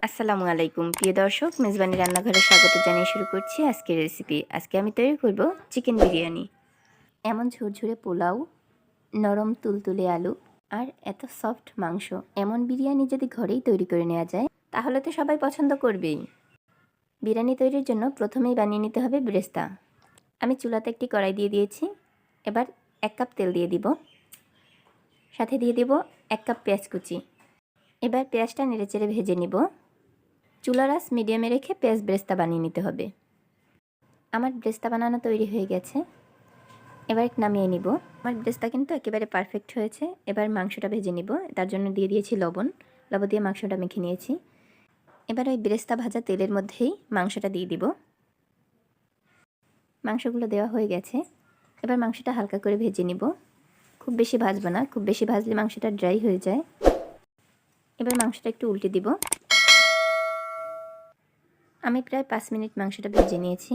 আসসালামু আলাইকুম প্রিয় দর্শক, মেজবানি রান্নাঘরে স্বাগত জানিয়ে শুরু করছি আজকের রেসিপি। আজকে আমি তৈরি করব চিকেন বিরিয়ানি। এমন ঝুরঝুরে পোলাও, নরম তুলতুলে আলু আর এত সফট মাংস, এমন বিরিয়ানি যদি ঘরেই তৈরি করে নেওয়া যায় তাহলে তো সবাই পছন্দ করবেই। বিরিয়ানি তৈরির জন্য প্রথমেই বানিয়ে নিতে হবে ব্রেস্তা। আমি চুলাতে একটি কড়াই দিয়ে দিয়েছি। এবার 1 কাপ তেল দিয়ে দিব, সাথে দিয়ে দিব 1 কাপ পেঁয়াজ কুচি। এবার পেঁয়াজটা নেড়েচেড়ে ভেজে নিব। চুলার আঁচ মিডিয়ামে রেখে পেঁয়াজ ব্রেস্তা বানিয়ে নিতে হবে। আমার ব্রেস্তা বানানো তৈরি হয়ে গেছে, এবার নামিয়ে নিব। আমার ব্রেস্তা কিন্তু একেবারে পারফেক্ট হয়েছে। এবার মাংসটা ভেজে নিব, তার জন্য দিয়ে দিয়েছি লবণ দিয়ে মাংসটা মেখে নিয়েছি। এবার ওই ব্রেস্তা ভাজা তেলের মধ্যেই মাংসটা দিয়ে দিব। মাংসগুলো দেওয়া হয়ে গেছে। এবার মাংসটা হালকা করে ভেজে নিব, খুব বেশি ভাজবো না, খুব বেশি ভাজলে মাংসটা ড্রাই হয়ে যায়। এবার মাংসটা একটু উল্টে দিব। আমি প্রায় 5 মিনিট মাংসটা ভেজে নিয়েছি।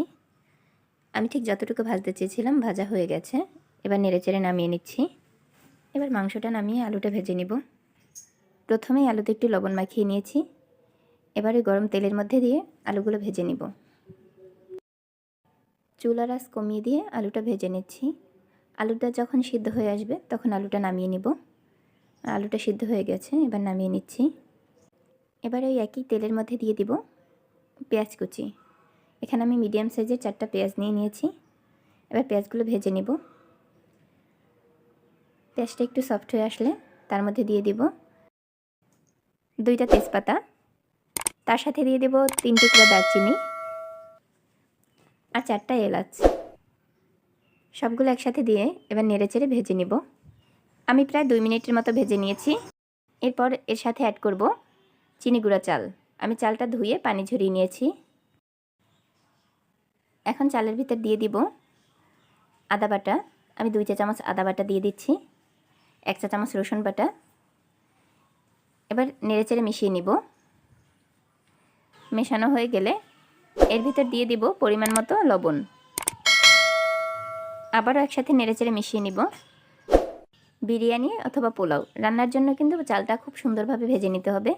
আমি ঠিক যতটুকু ভাজতে চেয়েছিলাম ভাজা হয়ে গেছে। এবার নেড়েচেড়ে নামিয়ে নিচ্ছি। এবার মাংসটা নামিয়ে আলুটা ভেজে নিব। প্রথমেই আলুতে একটু লবণ মাখিয়ে নিয়েছি। এবার ওই গরম তেলের মধ্যে দিয়ে আলুগুলো ভেজে নিব। চুলার আঁচ কমিয়ে দিয়ে আলুটা ভেজে নিচ্ছি। আলুটা যখন সিদ্ধ হয়ে আসবে তখন আলুটা নামিয়ে নিব। আলুটা সিদ্ধ হয়ে গেছে, এবার নামিয়ে নিচ্ছি। এবার ওই একই তেলের মধ্যে দিয়ে দিব পেঁয়াজ কুচি। এখানে আমি মিডিয়াম সাইজের 4টা পেঁয়াজ নিয়েছি। এবার পেঁয়াজগুলো ভেজে নিব। পেঁয়াজটা একটু সফট হয়ে আসলে তার মধ্যে দিয়ে দিব 2টা তেজপাতা, তার সাথে দিয়ে দেব 3 টুকরা দারচিনি আর 4টা এলাচ। সবগুলো একসাথে দিয়ে এবার নেড়েচেড়ে ভেজে নিব। আমি প্রায় 2 মিনিটের মতো ভেজে নিয়েছি। এরপর এর সাথে অ্যাড করব চিনি গুঁড়া চাল। আমি চালটা ধুয়ে পানি ঝরিয়ে নিয়েছি। এখন চালের ভিতর দিয়ে দিব আদা বাটা। আমি 2 চা চামচ আদা বাটা দিয়ে দিচ্ছি, 1 চা চামচ রসুন বাটা। এবার নেড়েচেড়ে মিশিয়ে নিব। মেশানো হয়ে গেলে এর ভিতর দিয়ে দিব পরিমাণ মতো লবণ। আবারও একসাথে নেড়েচেড়ে মিশিয়ে নিব। বিরিয়ানি অথবা পোলাও রান্নার জন্য কিন্তু চালটা খুব সুন্দরভাবে ভেজে নিতে হবে।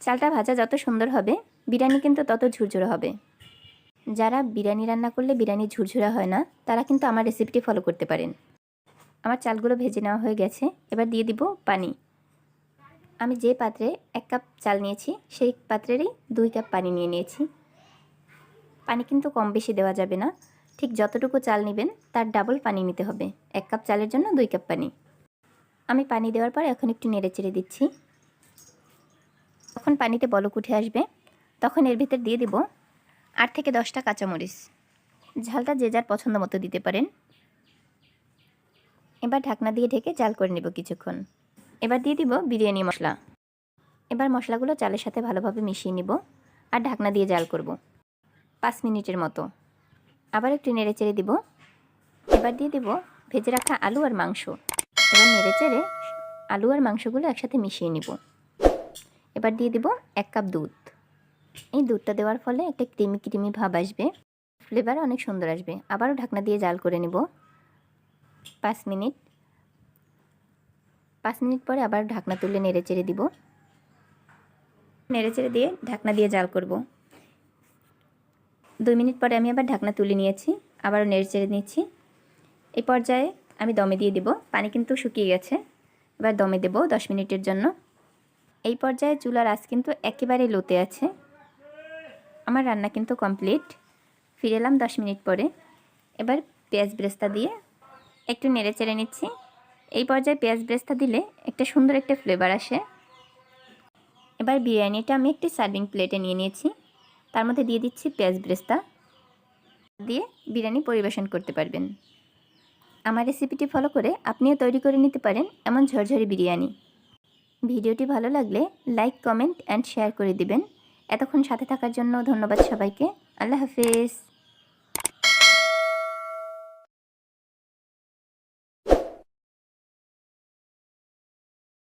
চালটা ভাজা যত সুন্দর হবে বিরিয়ানি কিন্তু তত ঝুরঝুরে হবে। যারা বিরিয়ানি রান্না করলে বিরিয়ানি ঝুরঝুরা হয় না, তারা কিন্তু আমার রেসিপিটি ফলো করতে পারেন। আমার চালগুলো ভেজে নেওয়া হয়ে গেছে। এবার দিয়ে দিব পানি। আমি যে পাত্রে 1 কাপ চাল নিয়েছি সেই পাত্রেরই 2 কাপ পানি নিয়েছি। পানি কিন্তু কম বেশি দেওয়া যাবে না, ঠিক যতটুকু চাল নেবেন তার ডাবল পানি নিতে হবে। 1 কাপ চালের জন্য 2 কাপ পানি। আমি পানি দেওয়ার পর এখন একটু নেড়েচেড়ে দিচ্ছি। যখন পানিতে বলক উঠে আসবে তখন এর ভিতর দিয়ে দিব 8 থেকে 10টা কাঁচামরিচ। ঝালটা যে যার পছন্দ মতো দিতে পারেন। এবার ঢাকনা দিয়ে ঢেকে জাল করে নেব কিছুক্ষণ। এবার দিয়ে দিব বিরিয়ানি মশলা। এবার মশলাগুলো চালের সাথে ভালোভাবে মিশিয়ে নিব আর ঢাকনা দিয়ে জাল করব 5 মিনিটের মতো। আবার একটু নেড়েচেড়ে দিব। এবার দিয়ে দিব ভেজে রাখা আলু আর মাংস। এবার নেড়েচেড়ে আলু আর মাংসগুলো একসাথে মিশিয়ে নিব। এবার দিয়ে দিব 1 কাপ দুধ। এই দুধটা দেওয়ার ফলে একটা ক্রিমি ক্রিমি ভাব আসবে, ফ্লেভার অনেক সুন্দর আসবে। আবারও ঢাকনা দিয়ে জাল করে নেব 5 মিনিট। 5 মিনিট পরে আবার ঢাকনা তুলে নেড়েচেড়ে দিব। নেড়েচেড়ে দিয়ে ঢাকনা দিয়ে জাল করব। 2 মিনিট পরে আমি আবার ঢাকনা তুলে নিয়েছি, আবারও নেড়েচেড়ে নিচ্ছি। এই পর্যায়ে আমি দমে দিয়ে দিব। পানি কিন্তু শুকিয়ে গেছে। এবার দমে দেব 10 মিনিটের জন্য। এই পর্যায়ে চুলার আঁচ কিন্তু একেবারে লোতে আছে। আমার রান্না কিন্তু কমপ্লিট। ফিরে এলাম 10 মিনিট পরে। এবার পেঁয়াজ ব্রেস্তা দিয়ে একটু নেড়েচেড়ে নিচ্ছি। এই পর্যায়ে পেঁয়াজ ব্রেস্তা দিলে একটা সুন্দর একটা ফ্লেভার আসে। এবার বিরিয়ানিটা আমি একটি সার্ভিং প্লেটে নিয়ে নিয়েছি, তার মধ্যে দিয়ে দিচ্ছি পেঁয়াজ ব্রেস্তা দিয়ে বিরিয়ানি পরিবেশন করতে পারবেন। আমার রেসিপিটি ফলো করে আপনিও তৈরি করে নিতে পারেন এমন ঝরঝরে বিরিয়ানি। ভিডিওটি ভালো লাগলে লাইক, কমেন্ট অ্যান্ড শেয়ার করে দিবেন। এতক্ষণ সাথে থাকার জন্য ধন্যবাদ সবাইকে। আল্লাহ হাফেজ।